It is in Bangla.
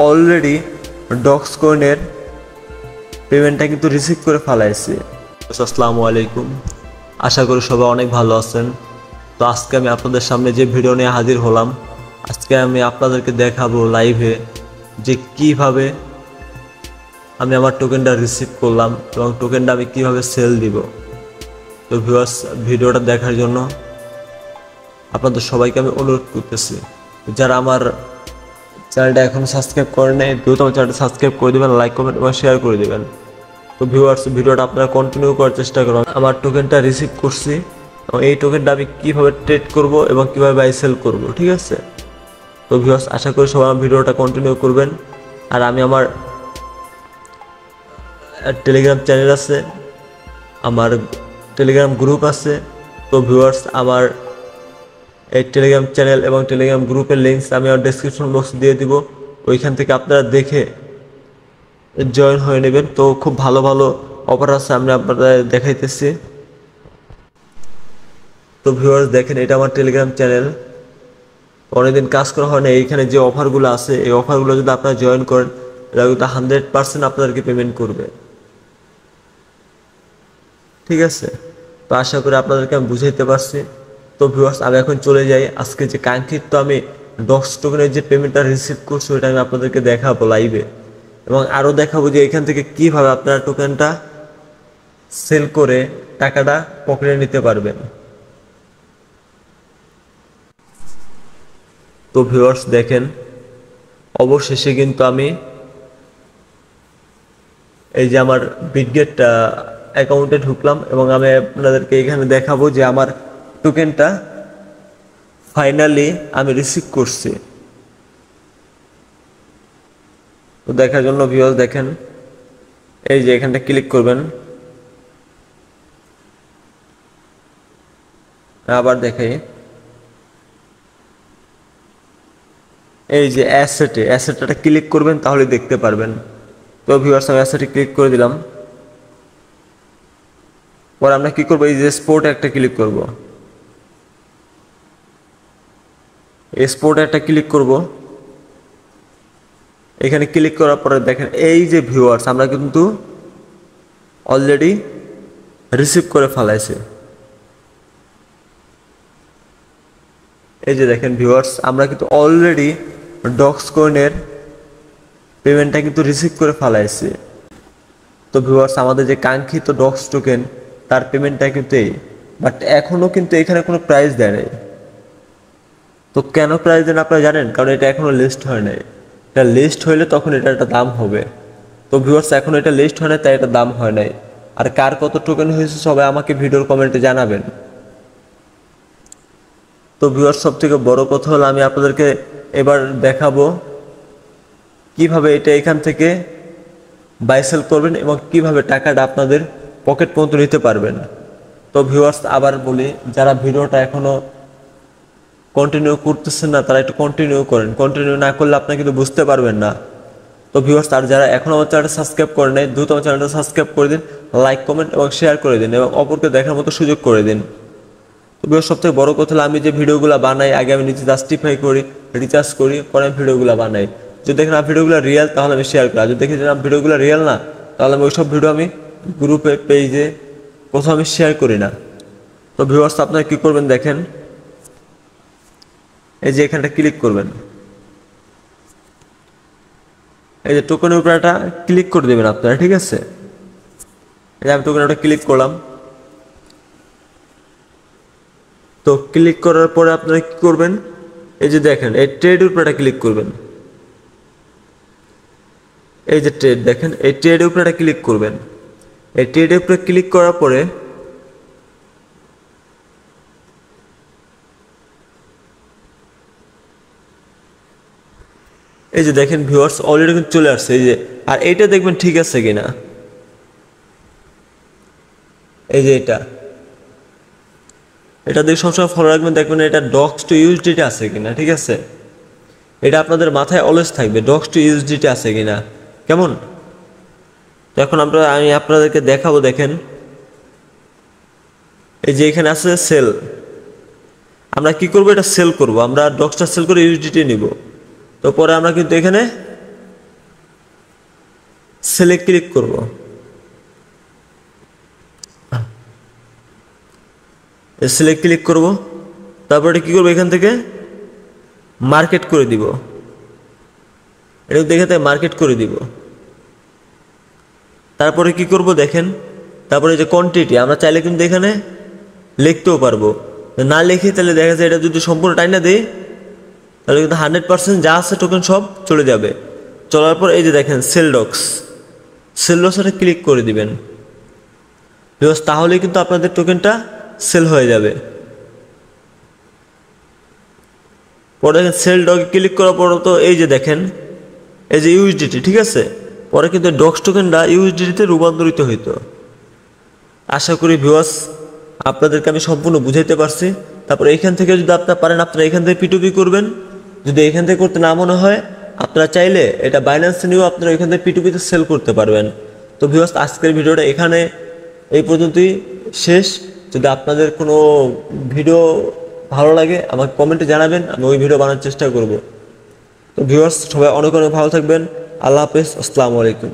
অলরেডি ডক্স কয়েনের পেমেন্টটা কিন্তু রিসিভ করে ফেলাইছি। আসসালামু আলাইকুম, আশা করি সবাই অনেক ভালো আছেন। তো আজকে আমি আপনাদের সামনে যে ভিডিও নিয়ে হাজির হলাম, আজকে আমি আপনাদেরকে দেখাবো লাইভে যে কিভাবে আমি আমার টোকেনটা রিসিভ করলাম এবং টোকেনটা আমি কিভাবে সেল দিব। তো ভিউয়ার্স, ভিডিওটা দেখার জন্য আপনাদের সবাইকে আমি অনুরোধ করতেছি, যারা আমার চ্যানেলটা এখনো সাবস্ক্রাইব করেন নাই দ্রুত আমার চ্যানেলটা সাবস্ক্রাইব করে দেবেন, লাইক কমেন্ট এবং শেয়ার করে দেবেন। তো ভিউয়ার্স, ভিডিওটা আপনারা কন্টিনিউ করার চেষ্টা করুন। আমার টোকেনটা রিসিভ করছি এবং এই টোকেনটা আমি কীভাবে ট্রেড করব এবং কীভাবে বাই সেল করব, ঠিক আছে? তো ভিউয়ার্স, আশা করি সবাই আমার ভিডিওটা কন্টিনিউ করবেন। আর আমি আমার টেলিগ্রাম চ্যানেল আছে, আমার টেলিগ্রাম গ্রুপ আছে। তো ভিউয়ার্স, আমার এই টেলিগ্রাম চ্যানেল এবং টেলিগ্রাম গ্রুপের লিঙ্কস আমি আমার ডেসক্রিপশন বক্সে দিয়ে দিব, ওইখান থেকে আপনারা দেখে জয়েন হয়ে নেবেন। তো খুব ভালো ভালো অফার আছে, আমি আপনাদের দেখাইতেছি। তো ভিউয়ার্স দেখেন, এটা আমার টেলিগ্রাম চ্যানেল, অনেকদিন কাজ করা হয় না। এইখানে যে অফারগুলো আছে, এই অফারগুলো যদি আপনারা জয়েন করেন, এটা কিন্তু 100% আপনাদেরকে পেমেন্ট করবে, ঠিক আছে? তো আশা করি আপনাদেরকে আমি বুঝাইতে পারছি। তো ভিউয়ার্স, আমি এখন চলে যাই। আজকে যে কাঙ্ক্ষিত আমি ডক্স টোকেনের যে পেমেন্টটা রিসিভ করছি, ওটা আমি আপনাদেরকে দেখাবো লাইভে, এবং আরও দেখাবো যে এখান থেকে কীভাবে আপনারা টোকেনটা সেল করে টাকাটা পকেটে নিতে পারবেন। তো ভিউয়ার্স দেখেন, অবশেষে কিন্তু আমি এই যে আমার বিটগেট অ্যাকাউন্টে ঢুকলাম এবং আমি আপনাদেরকে এখানে দেখাবো যে আমার টোকেনটা ফাইনালি আমি রিসিভ করছি। তো দেখার জন্য ভিউয়ার্স দেখেন, এই যে এখানটা ক্লিক করবেন, আবার দেখাই, এই যে অ্যাসেটটা ক্লিক করবেন, তাহলে দেখতে পারবেন। তো ভিউয়ার্স, আমি অ্যাসেটে ক্লিক করে দিলাম। পরে আমরা কি করবো, এই যে স্পোর্ট একটা ক্লিক করব, স্পোর্ট একটা ক্লিক করব। এখানে ক্লিক করার পরে দেখেন, এই যে ভিউয়ার্স, আমরা কিন্তু অলরেডি রিসিভ করে ফেলাইছি। এই যে দেখেন ভিউয়ার্স, আমরা কিন্তু অলরেডি ডক্স কয়েনের পেমেন্টটা কিন্তু রিসিভ করে ফেলাইছি। তো ভিউয়ার্স, আমাদের যে কাঙ্ক্ষিত ডক্স টোকেন, তার পেমেন্টটা কিন্তু এই, বাট এখনও কিন্তু এখানে কোনো প্রাইস দেয় নাই। তো কেন প্রাইস দেন আপনারা জানেন? কারণ এটা এখনও লিস্ট হয় নাই। এটা লিস্ট হইলে তখন এটা একটা দাম হবে। তো ভিউয়ার্স, এখন এটা লিস্ট হয় না, তাই এটা দাম হয় নাই। আর কার কত টোকেন হয়েছে সবাই আমাকে ভিডিওর কমেন্টে জানাবেন। তো ভিউয়ার্স, সব থেকে বড় কথা হলো, আমি আপনাদেরকে এবার দেখাবো কিভাবে এটা এখান থেকে বাই সেল করবেন এবং কিভাবে টাকাটা আপনাদের পকেট পর্যন্ত নিতে পারবেন। তো ভিউয়ার্স, আবার বলি, যারা ভিডিওটা এখনো কন্টিনিউ করতেছেন না, তারা একটু কন্টিনিউ করেন। কন্টিনিউ না করলে আপনি কিন্তু বুঝতে পারবেন না। তো ভিউয়ার্স, আর যারা এখনো আমার চ্যানেলটা সাবস্ক্রাইব করে নাই, দ্রুত আমার চ্যানেলটা সাবস্ক্রাইব করে দিন, লাইক কমেন্ট এবং শেয়ার করে দিন এবং অপরকে দেখার মতো সুযোগ করে দিন। তো ভিউয়ার্স, সবথেকে বড় কথা হলো, আমি যে ভিডিওগুলো বানাই, আগে আমি নিজে জাস্টিফাই করি, রিচার্জ করি, পরে আমি ভিডিওগুলো বানাই। যদি দেখেন আমার ভিডিওগুলো রিয়েল, তাহলে আমি শেয়ার করি। আর যদি দেখি যে আমার ভিডিওগুলো রিয়েল না, তাহলে আমি ওইসব ভিডিও আমি গ্রুপে, পেজে কোথাও আমি শেয়ার করি না। তো ভিউয়ার্স, আপনারা কী করবেন দেখেন, এই যে এখানটা ক্লিক করবেন, এই যে টোকেনের উপরে একটা ক্লিক করে দেবেন আপনারা, ঠিক আছে? এই যে আমি টোকেনের উপরে ক্লিক করলাম। তো ক্লিক করার পরে আপনারা কি করবেন, এই যে দেখেন, এই ট্রেডের উপরে একটা ক্লিক করবেন। এই যে ট্রেড দেখেন, এই ট্রেডের উপরে একটা ক্লিক করবেন। এই ট্রেডের উপরে ক্লিক করার পরে এই যে দেখেন ভিউয়ার্স, অলরেডি কিন্তু চলে আসছে। এই যে, আর এইটা দেখবেন ঠিক আছে কিনা, এই যে এটা দেখে সবসময় ফলো রাখবেন, দেখবেন এটা ডক্স টু ইউএসডিটি আছে কিনা, ঠিক আছে? এটা আপনাদের মাথায় অলওয়েজ থাকবে, ডক্স টু ইউএসডিটি আছে কিনা, কেমন? তো এখন আমি আপনাদেরকে দেখাবো। দেখেন, এই যে এখানে আছে সেল, আমরা কি করব, এটা সেল করব, আমরা ডক্সটা সেল করে ইউএসডিটি নিব। তো পরে আমরা কিন্তু এখানে সেলে ক্লিক করব। সেলে ক্লিক করব, তারপরে কি করব, এখান থেকে মার্কেট করে দিব। এটা দেখে মার্কেট করে দিব। তারপরে কি করব দেখেন, তারপরে যে কোয়ান্টিটি আমরা চাইলে কিন্তু এখানে লিখতেও পারবো, না লিখে তাহলে দেখা যায় এটা যদি সম্পূর্ণ টাইনা দেই তাহলে কিন্তু 100% যা আছে টোকেন সব চলে যাবে। চলার পর এই যে দেখেন সেল ডক্সে ক্লিক করে দিবেন, তাহলে কিন্তু আপনাদের টোকেনটা সেল হয়ে যাবে। পরে দেখেন সেল ডগে ক্লিক করার পর তো এই যে দেখেন এই যে ইউএসডিটি, ঠিক আছে, পরে কিন্তু ডক্স টোকেনটা ইউএসডিটিতে রূপান্তরিত হইতো। আশা করি ভিউয়ার্স আপনাদেরকে আমি সম্পূর্ণ বুঝাইতে পারছি। তারপরে এইখান থেকে যদি আপনারা পারেন আপনারা এখান থেকে P2P করবেন, যদি এখান থেকে করতে না মনে হয় আপনারা চাইলে এটা বাইন্যান্সে নিয়েও আপনারা এখান থেকে P2P-তে সেল করতে পারবেন। তো ভিউয়ার্স আজকের ভিডিওটা এখানে এই পর্যন্তই শেষ। যদি আপনাদের কোনো ভিডিও ভালো লাগে আমাকে কমেন্টে জানাবেন, আমি ওই ভিডিও বানানোর চেষ্টা করব। তো ভিউয়ার্স সবাই অনেক অনেক ভালো থাকবেন। আল্লাহ হাফেজ, আসসালামু আলাইকুম।